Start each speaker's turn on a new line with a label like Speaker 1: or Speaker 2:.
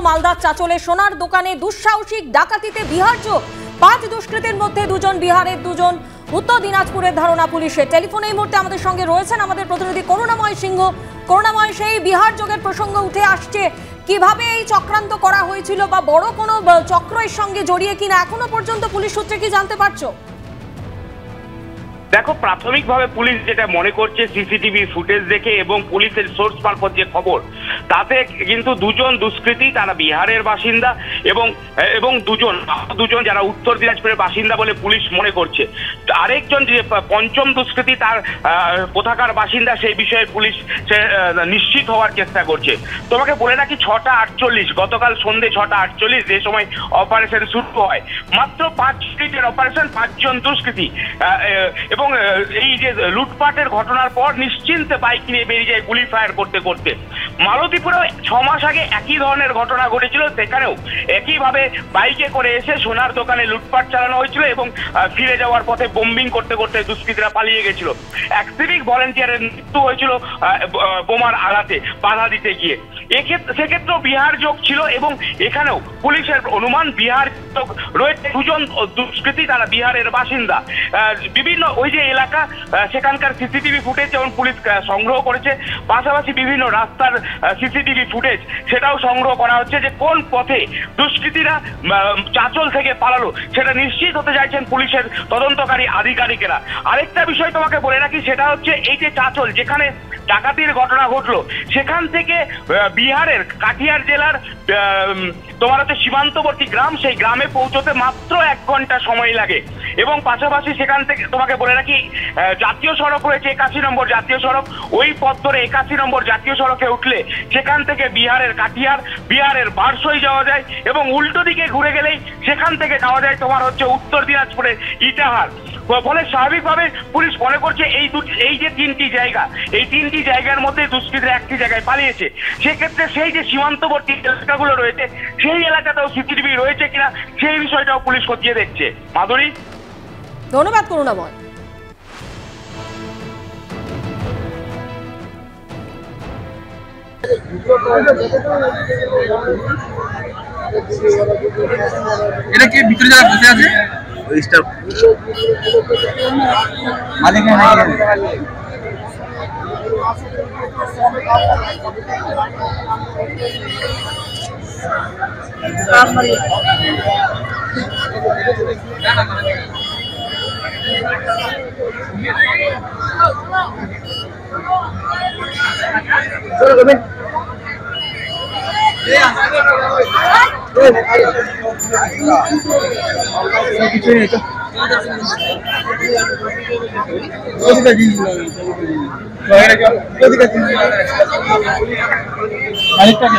Speaker 1: মালদার চাচলে সোনার দোকানে দুঃসাহসিক ডাকাতিতে বিহার চোখ। 5 দুষ্কৃতীর মধ্যে 2 জন বিহারের, 2 জন উত্তর দিনাজপুরের ধারণা পুলিশের। টেলিফোনে এই মুহূর্তে আমাদের সঙ্গে রয়েছেন আমাদের প্রতিনিধি করুণাময় সিংহ। করুণাময়, সেই বিহার যোগের প্রসঙ্গ উঠে আসছে, কিভাবে এই চক্রান্ত করা হয়েছিল বা বড় কোনো চক্র এর সঙ্গে জড়িয়ে কিনা এখনো পর্যন্ত পুলিশ সূত্রে কি জানতে পারছো?
Speaker 2: দেখো, প্রাথমিকভাবে পুলিশ যেটা মনে করছে সিসিটিভি ফুটেজ দেখে এবং পুলিশের সোর্স মারফত যে খবর, তাতে কিন্তু 2 জন দুষ্কৃতী তারা বিহারের বাসিন্দা এবং দুজন যারা উত্তর দিনাজপুরের বাসিন্দা বলে পুলিশ মনে করছে। আরেকজন যে 5ম দুষ্কৃতী তার কোথাকার বাসিন্দা সেই বিষয়ে পুলিশ নিশ্চিত হওয়ার চেষ্টা করছে। তোমাকে বলে রাখি 6টা 48 গতকাল সন্ধ্যে 6টা 48 যে সময় অপারেশন শুরু হয়, মাত্র 5 মিনিটের অপারেশন, 5 জন দুষ্কৃতী এবং এই যে লুটপাটের ঘটনার পর নিশ্চিন্তে বাইক নিয়ে বেরিয়ে যায় গুলি ফায়ার করতে করতে। মালতীপুরেও 6 মাস আগে একই ধরনের ঘটনা ঘটেছিল, সেখানেও একইভাবে বাইকে করে এসে সোনার দোকানে লুটপাট চালানো হয়েছিল এবং ফিরে যাওয়ার পথে বোম্বিং করতে করতে দুষ্কৃতীরা পালিয়ে গেছিল। এক সিভিক ভলেন্টিয়ারের মৃত্যু হয়েছিল বোমার আঘাতে বাধা দিতে গিয়ে। সেক্ষেত্রেও বিহার যোগ ছিল এবং এখানেও পুলিশের অনুমান বিহার যোগ রয়েছে। 2 জন দুষ্কৃতী তারা বিহারের বাসিন্দা। বিভিন্ন ওই যে এলাকা, সেখানকার সিসিটিভি ফুটেজ যেমন পুলিশ সংগ্রহ করেছে, পাশাপাশি বিভিন্ন রাস্তার সিসিটিভি ফুটেজ সেটাও সংগ্রহ করা হচ্ছে যে কোন পথে দুষ্কৃতীরা চাচল থেকে পালালো সেটা নিশ্চিত হতে চাইছেন পুলিশের তদন্তকারী আধিকারিকেরা। আরেকটা বিষয় তোমাকে বলে রাখি, সেটা হচ্ছে এই যে চাচল যেখানে ডাকাতির ঘটনা ঘটলো, সেখান থেকে বিহারের কাটিহার জেলার তোমার হচ্ছে সীমান্তবর্তী গ্রাম, সেই গ্রামে পৌঁছতে মাত্র 1 ঘন্টা সময় লাগে। এবং পাশাপাশি সেখান থেকে তোমাকে বলে রাখি জাতীয় সড়ক রয়েছে 81 নম্বর জাতীয় সড়ক, ওই পথ ধরে 81 নম্বর জাতীয় সড়কে উঠলে সেখান থেকে বিহারের কাটিহার, বিহারের বারসই যাওয়া যায় এবং উল্টো দিকে ঘুরে গেলেই সেখান থেকে যাওয়া যায় তোমার হচ্ছে উত্তর দিনাজপুরের ইটাহার। ফলে স্বাভাবিকভাবে পুলিশ মনে করছে এই যে 3টি জায়গা, এই 3টি জায়গার মধ্যে দুষ্কৃতীরা একটি জায়গায় পালিয়েছে। সেক্ষেত্রে সেই যে সীমান্তবর্তী এলাকাগুলো রয়েছে সেই এলাকাতেও সিসিটিভি রয়েছে কিনা সেই বিষয়টাও পুলিশ খতিয়ে দেখছে। মাধুরী,
Speaker 1: ধন্যবাদ করুণাময়।
Speaker 3: এটা কি ভিতরে যারা বসে আছে ওই স্টাফ মালিক কিছু নেই তো মালিকটাকে